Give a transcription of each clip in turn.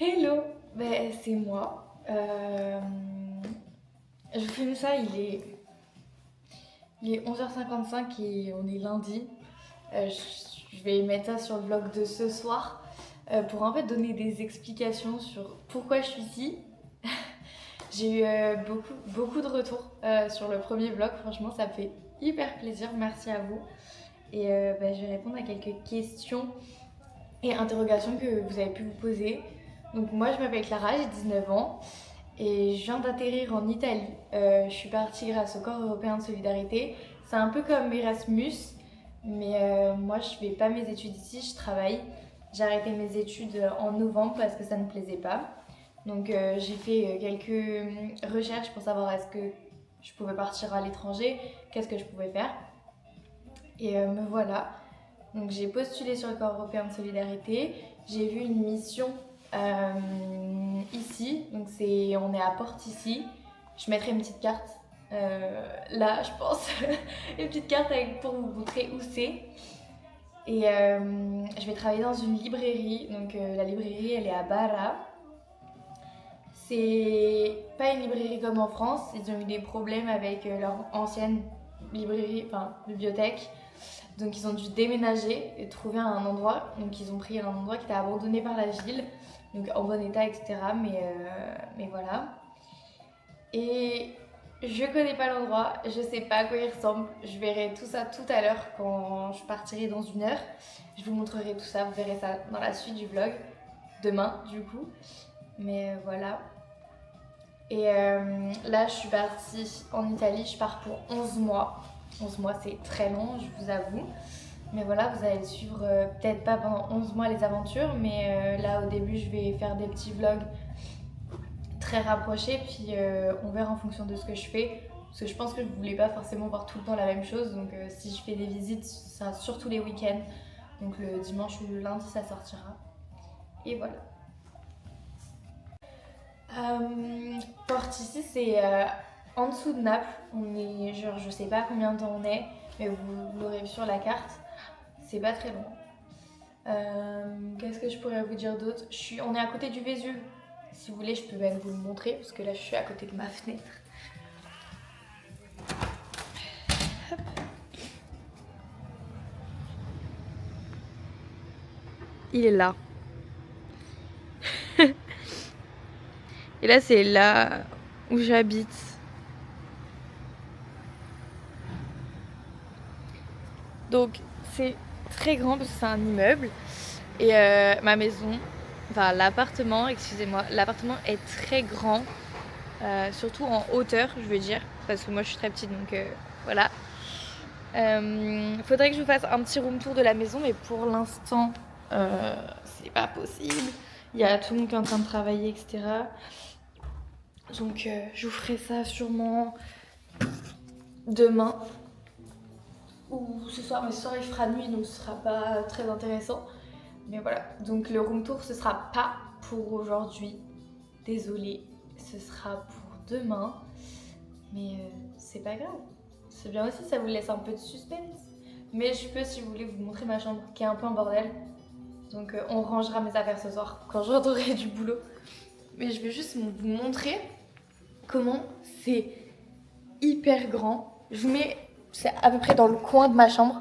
Hello, c'est moi. Je filme ça, il est 11h55 et on est lundi. Je vais mettre ça sur le vlog de ce soir pour en fait donner des explications sur pourquoi je suis ici. J'ai eu beaucoup de retours sur le premier vlog, franchement ça me fait hyper plaisir, merci à vous. Et je vais répondre à quelques questions et interrogations que vous avez pu vous poser. Donc moi je m'appelle Clara, j'ai 19 ans et je viens d'atterrir en Italie. Je suis partie grâce au Corps européen de solidarité. C'est un peu comme Erasmus, mais moi je fais pas mes études ici, je travaille. J'ai arrêté mes études en novembre parce que ça ne me plaisait pas. Donc j'ai fait quelques recherches pour savoir est-ce que je pouvais partir à l'étranger, qu'est-ce que je pouvais faire. Et me voilà. Donc j'ai postulé sur le Corps européen de solidarité. J'ai vu une mission ici. Donc on est à Porte ici. Je mettrai une petite carte là, je pense. Une petite carte pour vous montrer où c'est. Et je vais travailler dans une librairie. Donc la librairie, elle est à Bara. C'est pas une librairie comme en France. Ils ont eu des problèmes avec leur ancienne librairie, enfin bibliothèque. Donc ils ont dû déménager et trouver un endroit. Donc ils ont pris un endroit qui était abandonné par la ville, donc en bon état, etc. Mais voilà. Et je connais pas l'endroit, je sais pas à quoi il ressemble. Je verrai tout ça tout à l'heure quand je partirai dans 1 heure. Je vous montrerai tout ça, vous verrez ça dans la suite du vlog. Demain du coup. Mais voilà. Et là je suis partie en Italie, je pars pour 11 mois. 11 mois c'est très long, je vous avoue. Mais voilà, vous allez suivre peut-être pas pendant 11 mois les aventures, mais là au début je vais faire des petits vlogs très rapprochés, puis on verra en fonction de ce que je fais. Parce que je pense que je voulais pas forcément voir tout le temps la même chose, donc si je fais des visites, ça sera surtout les week-ends. Donc le dimanche ou le lundi ça sortira. Et voilà. Porte ici c'est en dessous de Naples, on est genre je sais pas combien de temps on est, mais vous l'aurez vu sur la carte, c'est pas très loin. Qu'est-ce que je pourrais vous dire d'autre? On est à côté du Vésuve, si vous voulez je peux même vous le montrer, parce que là je suis à côté de ma fenêtre. Hop. Il est là. Et là c'est là où j'habite. Donc c'est très grand parce que c'est un immeuble. Et ma maison, enfin l'appartement, excusez-moi, l'appartement est très grand. Surtout en hauteur, je veux dire. Parce que moi je suis très petite donc voilà. Faudrait que je vous fasse un petit room tour de la maison, mais pour l'instant c'est pas possible. Il y a tout le monde qui est en train de travailler, etc. Donc je vous ferai ça sûrement demain ou ce soir, mais ce soir il fera nuit donc ce sera pas très intéressant. Mais voilà, donc le room tour ce sera pas pour aujourd'hui, désolée, ce sera pour demain, mais c'est pas grave, c'est bien aussi, ça vous laisse un peu de suspense. Mais je peux, si vous voulez, vous montrer ma chambre qui est un peu en bordel, donc on rangera mes affaires ce soir quand je rentrerai du boulot. Mais je vais juste vous montrer comment c'est hyper grand. Je vous mets, c'est à peu près dans le coin de ma chambre.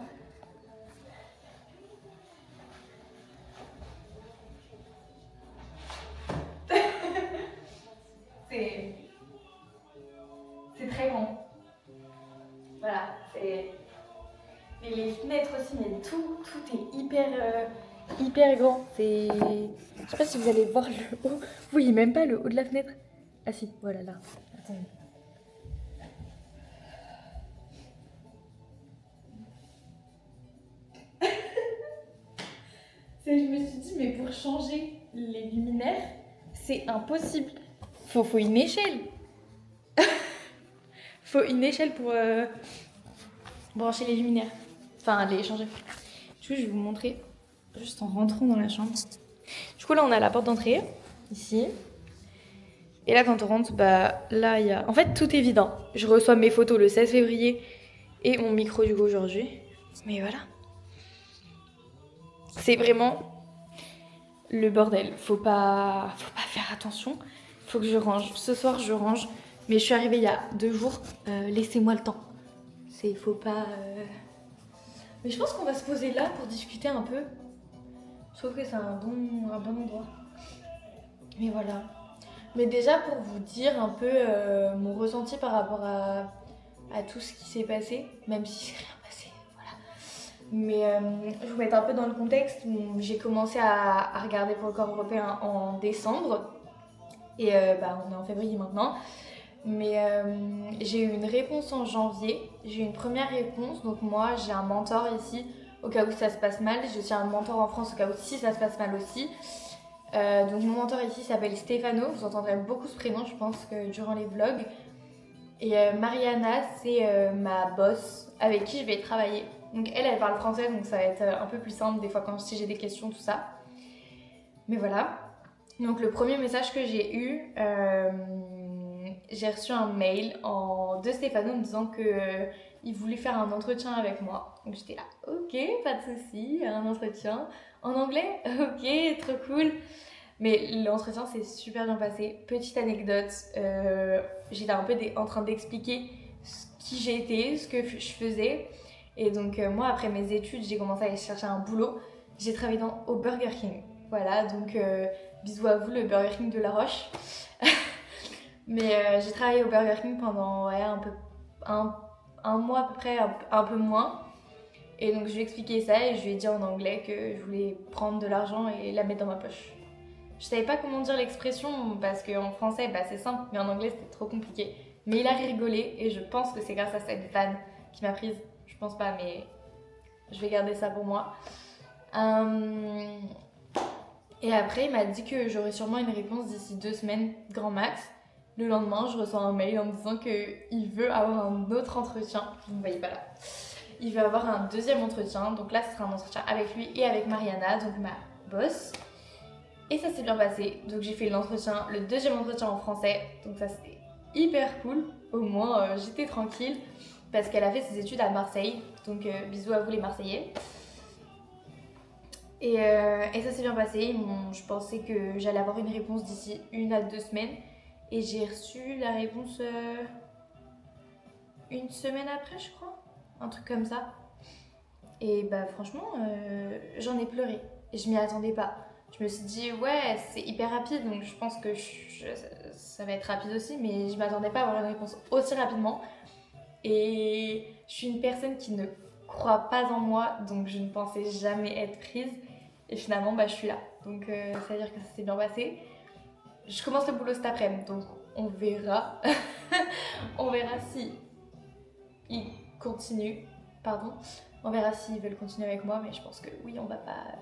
C'est très grand. Voilà, c'est... Et les fenêtres aussi, mais tout est hyper grand. C'est... Je sais pas si vous allez voir le haut. Vous voyez même pas le haut de la fenêtre. Ah si, voilà là. Attendez. Je me suis dit, mais pour changer les luminaires, c'est impossible. Faut une échelle. Faut une échelle pour brancher les luminaires. Enfin, les changer. Du coup, je vais vous montrer juste en rentrant dans la chambre. Du coup, là, on a la porte d'entrée, ici. Et là, quand on rentre, là, il y a... En fait, tout est vide. Hein. Je reçois mes photos le 16 février et mon micro, du coup, aujourd'hui. Mais voilà. C'est vraiment le bordel. Faut pas faire attention. Faut que je range. Ce soir, je range. Mais je suis arrivée il y a 2 jours. Laissez-moi le temps. Faut pas... Mais je pense qu'on va se poser là pour discuter un peu. Je trouve que c'est un bon endroit. Mais voilà. Mais déjà pour vous dire un peu mon ressenti par rapport à tout ce qui s'est passé, même si c'est rien passé, voilà. Mais je vous mets un peu dans le contexte. J'ai commencé à regarder pour le corps européen en décembre. Et on est en février maintenant. Mais j'ai eu une réponse en janvier. J'ai eu une première réponse. Donc moi, j'ai un mentor ici au cas où ça se passe mal. J'ai aussi un mentor en France au cas où si ça se passe mal aussi. Donc mon mentor ici s'appelle Stefano. Vous entendrez beaucoup ce prénom, je pense, que durant les vlogs. Et Mariana, c'est ma boss avec qui je vais travailler. Donc elle parle français, donc ça va être un peu plus simple des fois si j'ai des questions, tout ça. Mais voilà. Donc le premier message que j'ai eu, j'ai reçu un mail de Stefano me disant qu'il voulait faire un entretien avec moi. Donc j'étais là, ok, pas de souci, un entretien en anglais, ok, trop cool. Mais l'entretien s'est super bien passé. Petite anecdote, j'étais un peu en train d'expliquer qui j'étais, ce que je faisais. Et donc moi, après mes études, j'ai commencé à aller chercher un boulot. J'ai travaillé au Burger King. Voilà, donc bisous à vous, le Burger King de La Roche. Mais j'ai travaillé au Burger King pendant un mois à peu près, un peu moins. Et donc je lui ai expliqué ça et je lui ai dit en anglais que je voulais prendre de l'argent et la mettre dans ma poche. Je savais pas comment dire l'expression parce qu'en français c'est simple, mais en anglais c'était trop compliqué. Mais il a rigolé et je pense que c'est grâce à cette vanne qui m'a prise. Je pense pas, mais je vais garder ça pour moi. Et après il m'a dit que j'aurais sûrement une réponse d'ici 2 semaines, grand max. Le lendemain, je reçois un mail en me disant qu'il veut avoir un autre entretien. Vous ne me voyez pas là. Il veut avoir un deuxième entretien. Donc là, ce sera un entretien avec lui et avec Mariana, donc ma boss. Et ça s'est bien passé. Donc j'ai fait le deuxième entretien en français. Donc ça, c'était hyper cool. Au moins, j'étais tranquille. Parce qu'elle a fait ses études à Marseille. Donc bisous à vous les Marseillais. Et ça s'est bien passé. Je pensais que j'allais avoir une réponse d'ici 1 à 2 semaines. Et j'ai reçu la réponse 1 semaine après, je crois. Un truc comme ça. Et franchement, j'en ai pleuré. Et je m'y attendais pas. Je me suis dit, ouais, c'est hyper rapide, donc je pense que ça va être rapide aussi. Mais je m'attendais pas à avoir une réponse aussi rapidement. Et je suis une personne qui ne croit pas en moi, donc je ne pensais jamais être prise. Et finalement, je suis là. Donc ça veut dire que ça s'est bien passé. Je commence le boulot cet après-midi, donc on verra. On verra si ils continuent. Pardon. On verra s'ils veulent continuer avec moi, mais je pense que oui, on va pas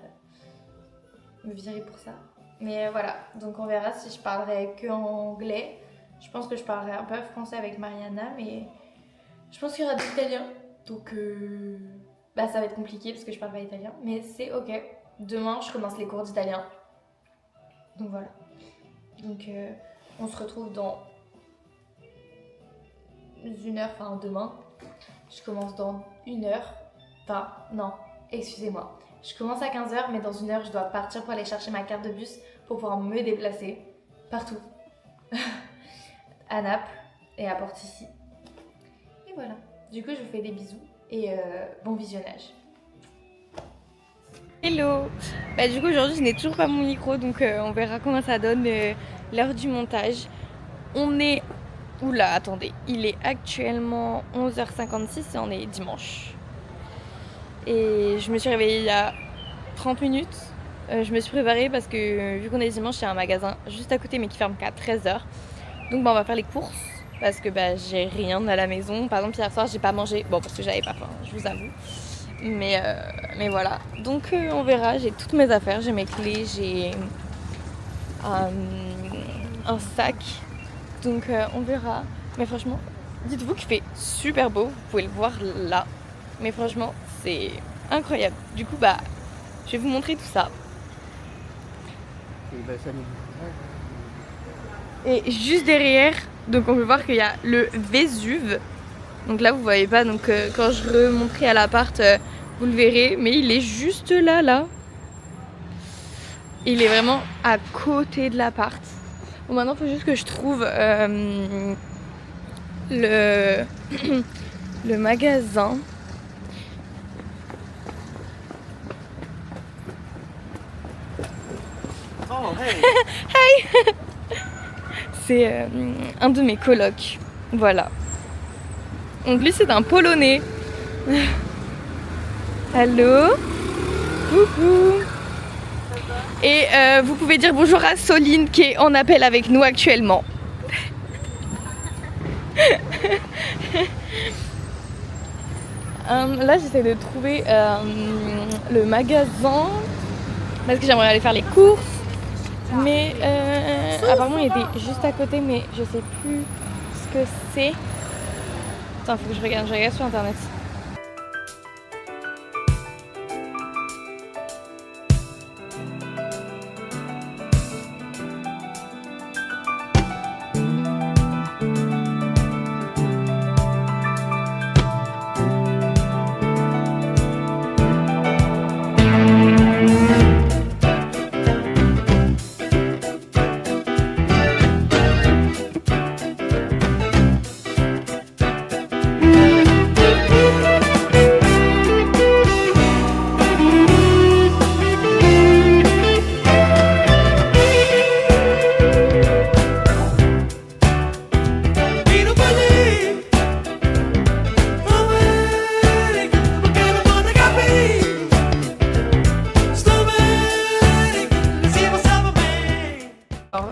me virer pour ça. Mais voilà, donc on verra si je parlerai que en anglais. Je pense que je parlerai un peu français avec Mariana, mais je pense qu'il y aura de l'italien. Donc ça va être compliqué parce que je parle pas italien, mais c'est ok. Demain, je commence les cours d'italien. Donc voilà. Donc on se retrouve dans 1 heure, enfin demain. Je commence dans 1 heure. Enfin, non, excusez-moi. Je commence à 15h, mais dans 1 heure, je dois partir pour aller chercher ma carte de bus pour pouvoir me déplacer partout. À Naples et à Portici. Et voilà. Du coup, je vous fais des bisous et bon visionnage. Hello. Du coup, aujourd'hui, je n'ai toujours pas mon micro, donc on verra comment ça donne l'heure du montage. On est... Oula, attendez. Il est actuellement 11h56 et on est dimanche. Et je me suis réveillée il y a 30 minutes. Je me suis préparée parce que vu qu'on est dimanche, il y a un magasin juste à côté mais qui ferme qu'à 13h. Donc on va faire les courses parce que j'ai rien à la maison. Par exemple, hier soir, j'ai pas mangé. Bon, parce que j'avais pas faim, je vous avoue. Mais voilà. Donc on verra. J'ai toutes mes affaires. J'ai mes clés, j'ai un sac. Donc on verra. Mais franchement, dites-vous qu'il fait super beau. Vous pouvez le voir là. Mais franchement, c'est incroyable. Du coup, je vais vous montrer tout ça. Et juste derrière, donc on peut voir qu'il y a le Vésuve. Donc là, vous voyez pas. Donc quand je remonterai à l'appart, vous le verrez. Mais il est juste là. Il est vraiment à côté de l'appart. Bon, maintenant, il faut juste que je trouve le magasin. Oh, hey! Hey. C'est un de mes colocs. Voilà. Donc lui, c'est un Polonais. Allô? Coucou. Et vous pouvez dire bonjour à Soline qui est en appel avec nous actuellement. Là, j'essaie de trouver le magasin parce que j'aimerais aller faire les courses. Mais apparemment, il était juste à côté, mais je sais plus ce que c'est. Attends, faut que je regarde sur internet.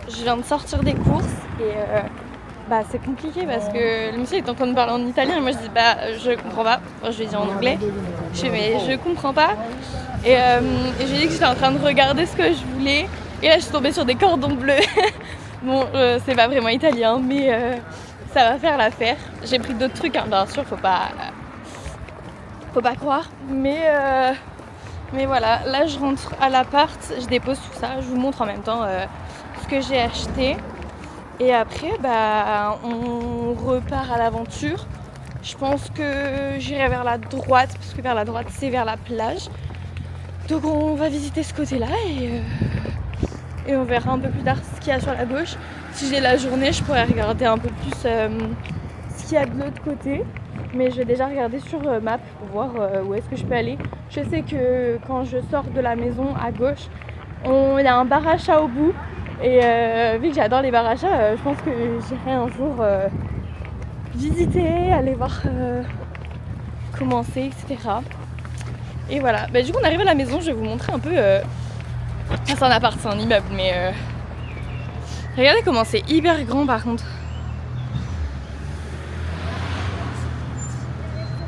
Je viens de sortir des courses et c'est compliqué parce que le monsieur est en train de parler en italien et moi je dis je comprends pas. Enfin, je lui ai dit en anglais. Je fais mais je comprends pas. Et j'ai dit que j'étais en train de regarder ce que je voulais et là je suis tombée sur des cordons bleus. Bon, c'est pas vraiment italien mais ça va faire l'affaire. J'ai pris d'autres trucs, hein, bien sûr, faut pas croire. Mais voilà, là je rentre à l'appart, je dépose tout ça, je vous montre en même temps ce que j'ai acheté. Et après, on repart à l'aventure. Je pense que j'irai vers la droite, parce que vers la droite, c'est vers la plage. Donc on va visiter ce côté-là et on verra un peu plus tard ce qu'il y a sur la gauche. Si j'ai la journée, je pourrais regarder un peu plus ce qu'il y a de l'autre côté. Mais je vais déjà regarder sur Map pour voir où est-ce que je peux aller. Je sais que quand je sors de la maison à gauche, il y a un bar à chat au bout. Et vu que j'adore les bars à chat, je pense que j'irai un jour visiter, aller voir comment c'est, etc. Et voilà. Du coup, on arrive à la maison, je vais vous montrer un peu. C'est un appart, c'est un immeuble, mais regardez comment c'est hyper grand par contre.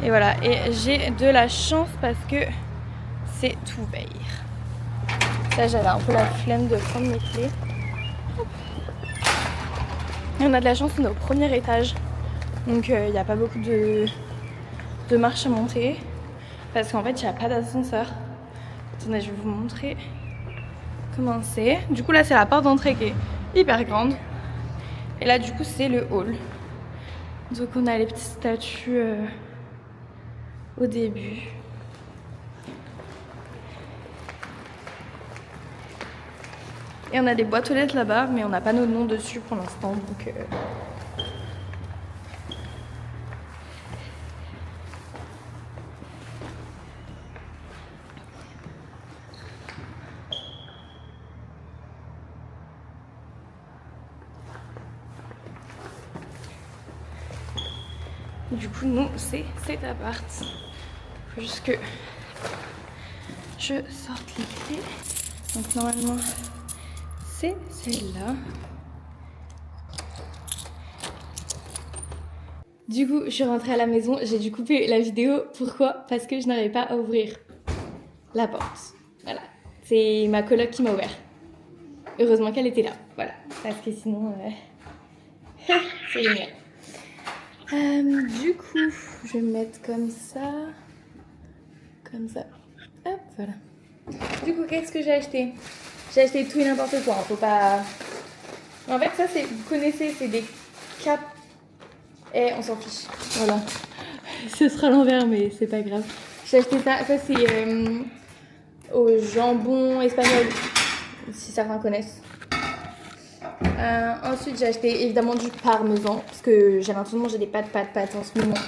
Et voilà, et j'ai de la chance parce que c'est ouvert. Là, j'avais un peu la flemme de prendre mes clés. Et on a de la chance, on est au premier étage. Donc il n'y a pas beaucoup de marches à monter. Parce qu'en fait, il n'y a pas d'ascenseur. Attendez, je vais vous montrer comment c'est. Du coup, là, c'est la porte d'entrée qui est hyper grande. Et là, du coup, c'est le hall. Donc on a les petites statues au début. Et on a des boîtes aux lettres là-bas, mais on n'a pas nos noms dessus pour l'instant. Donc du coup, nous, c'est cet appart. Faut juste que je sorte les clés. Donc normalement, c'est celle-là. Du coup, je suis rentrée à la maison, j'ai dû couper la vidéo. Pourquoi? Parce que je n'arrivais pas à ouvrir la porte. Voilà, c'est ma coloc qui m'a ouvert. Heureusement qu'elle était là, voilà. Parce que sinon, c'est génial. Du coup, je vais me mettre comme ça. Comme ça. Hop, voilà. Du coup, qu'est-ce que j'ai acheté? J'ai acheté tout et n'importe quoi, hein, faut pas... En fait, ça, vous connaissez, c'est des capes... Et on s'en fiche, voilà. Ce sera l'envers, mais c'est pas grave. J'ai acheté ça, c'est au jambon espagnol. si certains connaissent. Ensuite, j'ai acheté évidemment du parmesan parce que j'ai l'impression de manger des pâtes en ce moment.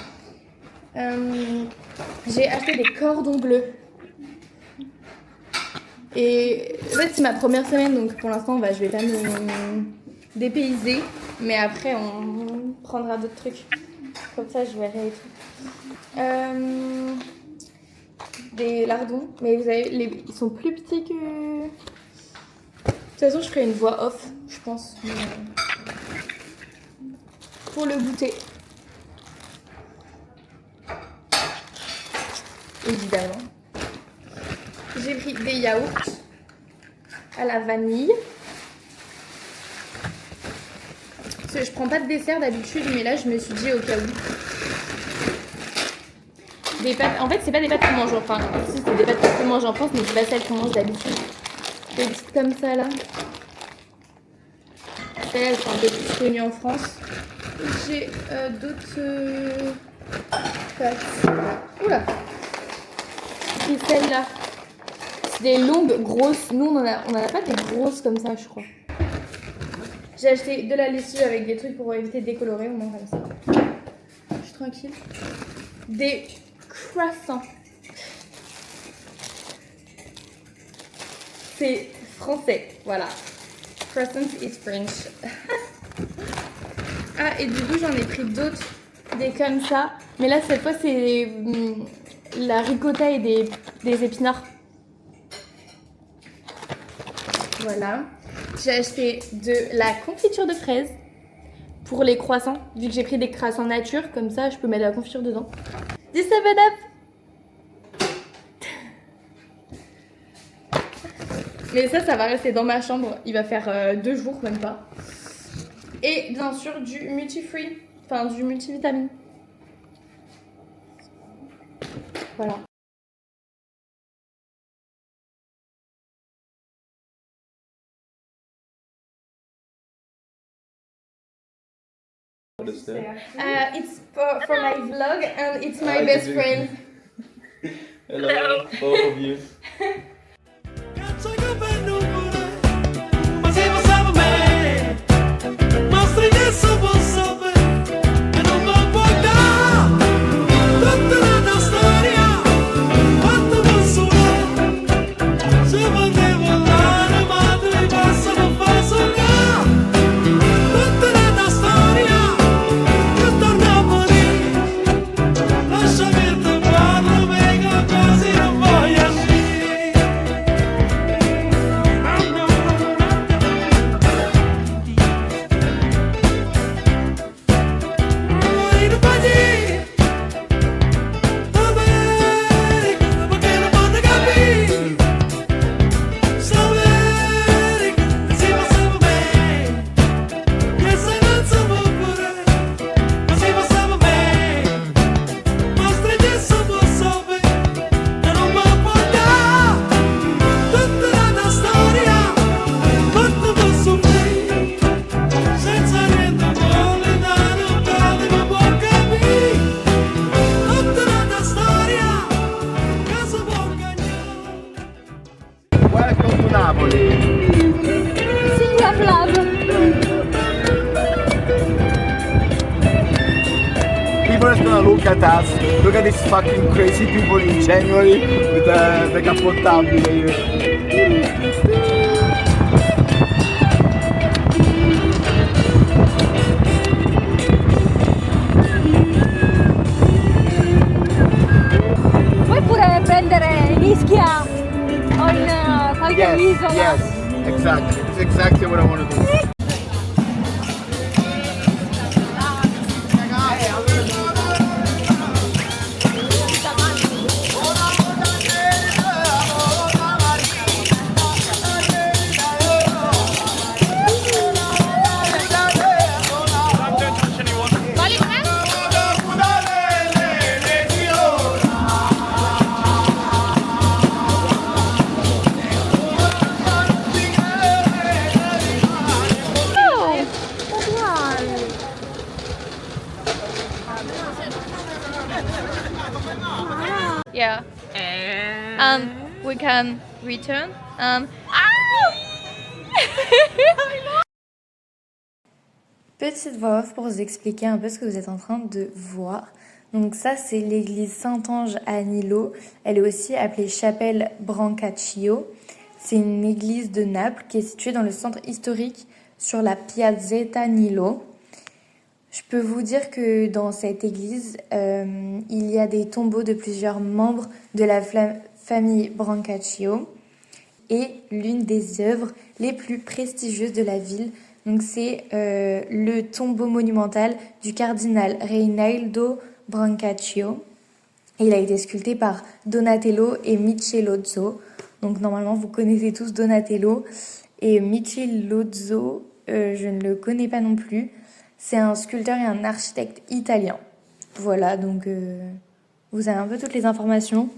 J'ai acheté des cordons bleus. Et en fait, c'est ma première semaine donc pour l'instant, je vais pas me dépayser. Mais après, on prendra d'autres trucs. Comme ça, je verrai et tout. Des lardons, mais vous avez, ils sont plus petits que... De toute façon, je ferai une voix off, je pense. Pour le goûter. Évidemment. J'ai pris des yaourts à la vanille. Parce que je prends pas de dessert d'habitude, mais là, je me suis dit au cas où. Des pâtes, en fait, c'est pas des pâtes qu'on mange, enfin, si c'est des pâtes qu'on mange en France, mais c'est pas celles qu'on mange d'habitude. Des petites comme ça là. Celles-là, elles sont un peu plus connues en France. J'ai d'autres pâtes. Oula! Et celles-là. C'est des longues, grosses. Nous, on en a pas des grosses comme ça, je crois. J'ai acheté de la lessive avec des trucs pour éviter de décolorer, au moins comme ça. Je suis tranquille. Des croissants. C'est français, voilà. Croissant is French. Ah, et du coup, j'en ai pris d'autres, des comme ça. Mais là, cette fois, c'est la ricotta et des épinards. Voilà. J'ai acheté de la confiture de fraises pour les croissants. Vu que j'ai pris des croissants nature, comme ça, je peux mettre la confiture dedans. Du 7-Up. Mais ça va rester dans ma chambre. Il va faire 2 jours, même pas. Et bien sûr, du multi-free. Enfin, du multivitamine. Voilà. It's for my vlog and it's my best friend. Hello, both of you. Welcome to Napoli. See you have love. People are gonna look at us. Look at these fucking crazy people in January with the cappottabile here. Puoi pure prendere Ischia o in qualche isola. Yes, exactly. It's exactly what I want to do. Yeah. We can return. Petite voix off pour vous expliquer un peu ce que vous êtes en train de voir. Donc ça, c'est l'église Saint-Ange à Nilo. Elle est aussi appelée chapelle Brancaccio. C'est une église de Naples qui est située dans le centre historique sur la Piazzetta Nilo. Je peux vous dire que dans cette église, il y a des tombeaux de plusieurs membres de la famille Brancaccio et l'une des œuvres les plus prestigieuses de la ville. Donc c'est le tombeau monumental du cardinal Reinaldo Brancaccio. Et il a été sculpté par Donatello et Michelozzo. Donc normalement vous connaissez tous Donatello et Michelozzo, je ne le connais pas non plus. C'est un sculpteur et un architecte italien. Voilà, donc vous avez un peu toutes les informations.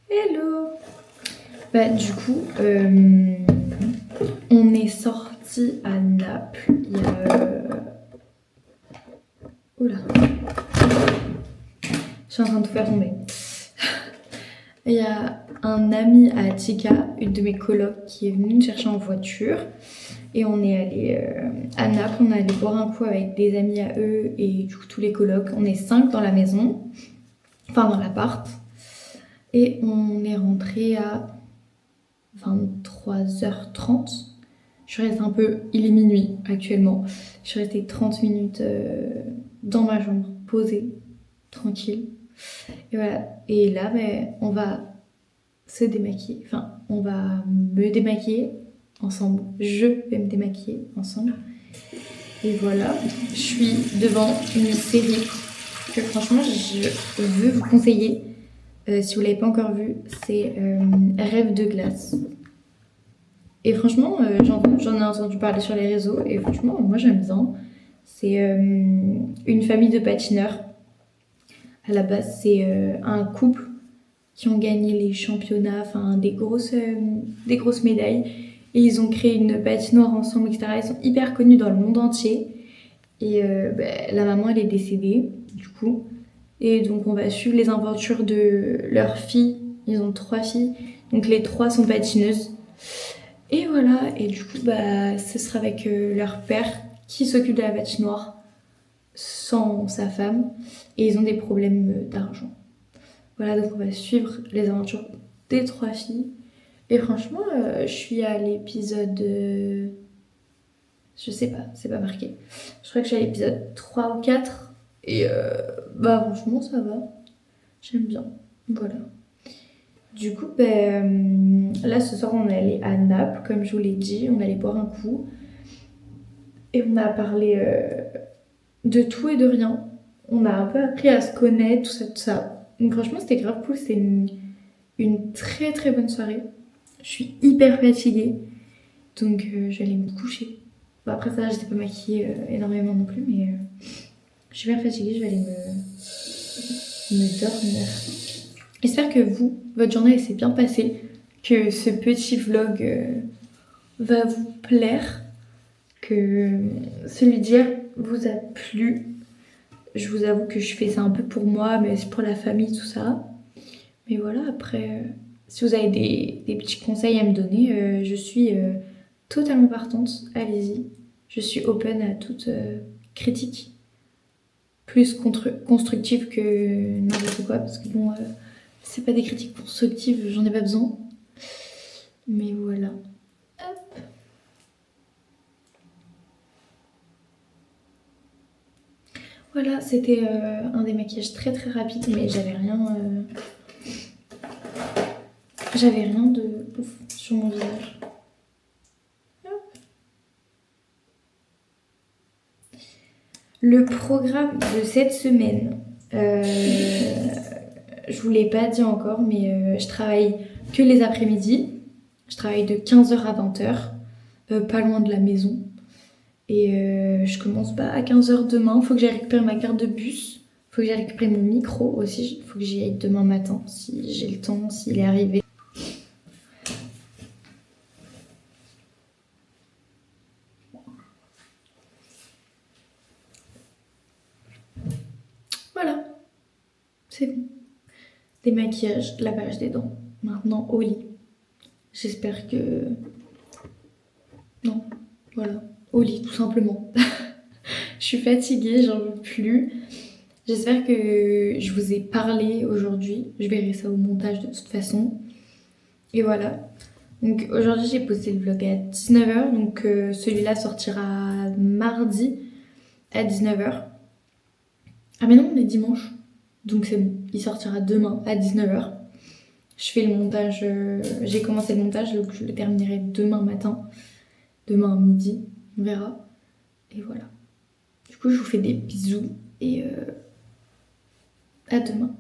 Hello! Bah, du coup, on est sorti à Naples il y a... Oula! Je suis en train de tout faire tomber. Il y a un ami à Attica, une de mes colocs, qui est venue me chercher en voiture. Et on est allé à Naples, on est allé boire un coup avec des amis à eux et du coup tous les colocs. On est 5 dans la maison, enfin dans l'appart. Et on est rentré à 23h30. Je suis restée un peu... Il est minuit actuellement. Je suis restée 30 minutes dans ma chambre, posée, tranquille. Et voilà. Et là, on va se démaquiller. Enfin, on va me démaquiller ensemble. Je vais me démaquiller ensemble. Et voilà. Je suis devant une série que franchement, je veux vous conseiller. Si vous ne l'avez pas encore vue, c'est Rêve de glace. Et franchement, j'en ai entendu parler sur les réseaux. Et franchement, moi j'aime bien. C'est une famille de patineurs. À la base, c'est un couple qui ont gagné les championnats, enfin des grosses médailles. Et ils ont créé une patinoire ensemble, etc. Ils sont hyper connus dans le monde entier. Et la maman, elle est décédée, du coup. Et donc, on va suivre les aventures de leurs filles. Ils ont 3 filles. Donc, les 3 sont patineuses. Et voilà. Et du coup, ce sera avec leur père qui s'occupe de la patinoire sans sa femme. Et ils ont des problèmes d'argent. Voilà, donc on va suivre les aventures des 3 filles. Et franchement, je suis à l'épisode... je sais pas, c'est pas marqué. Je crois que je suis à l'épisode 3 ou 4. Et franchement, ça va. J'aime bien. Voilà. Du coup, là, ce soir, on est allé à Naples, comme je vous l'ai dit. On allait boire un coup. Et on a parlé de tout et de rien. On a un peu appris à se connaître, tout ça, tout ça. Donc franchement, c'était grave cool. C'était une très très bonne soirée. Je suis hyper fatiguée. Donc j'allais me coucher. Bon, après ça, j'étais pas maquillée énormément non plus, mais je suis hyper fatiguée. Je vais aller me dormir. J'espère que vous, votre journée elle s'est bien passée. Que ce petit vlog va vous plaire. Que celui d'hier vous a plu. Je vous avoue que je fais ça un peu pour moi, mais c'est pour la famille, tout ça. Mais voilà, après, si vous avez des petits conseils à me donner, je suis totalement partante. Allez-y. Je suis open à toute critique. Plus constructive que n'importe quoi. Parce que bon, c'est pas des critiques constructives, j'en ai pas besoin. Mais voilà. Hop. Voilà, c'était un démaquillage très très rapide, mais j'avais rien de ouf sur mon visage. Hop. Le programme de cette semaine, je vous l'ai pas dit encore, mais je travaille que les après-midi. Je travaille de 15h à 20h, pas loin de la maison. Et je commence à 15h demain. Faut que j'aille récupérer ma carte de bus. Faut que j'aille récupérer mon micro aussi. Faut que j'y aille demain matin si j'ai le temps, s'il est arrivé. Voilà. C'est bon. Démaquillage, lavage des dents. maintenant au lit. J'espère que... Non, voilà, au lit tout simplement. Je suis fatiguée, j'en veux plus. J'espère que je vous ai parlé aujourd'hui. Je verrai ça au montage de toute façon. Et voilà. Donc aujourd'hui j'ai posté le vlog à 19h. Donc celui-là sortira mardi à 19h. Ah mais non, on est dimanche. Donc c'est bon, il sortira demain à 19h. Je fais le montage, j'ai commencé le montage, donc je le terminerai demain matin. Demain à midi, on verra. Et voilà. Du coup je vous fais des bisous et à demain.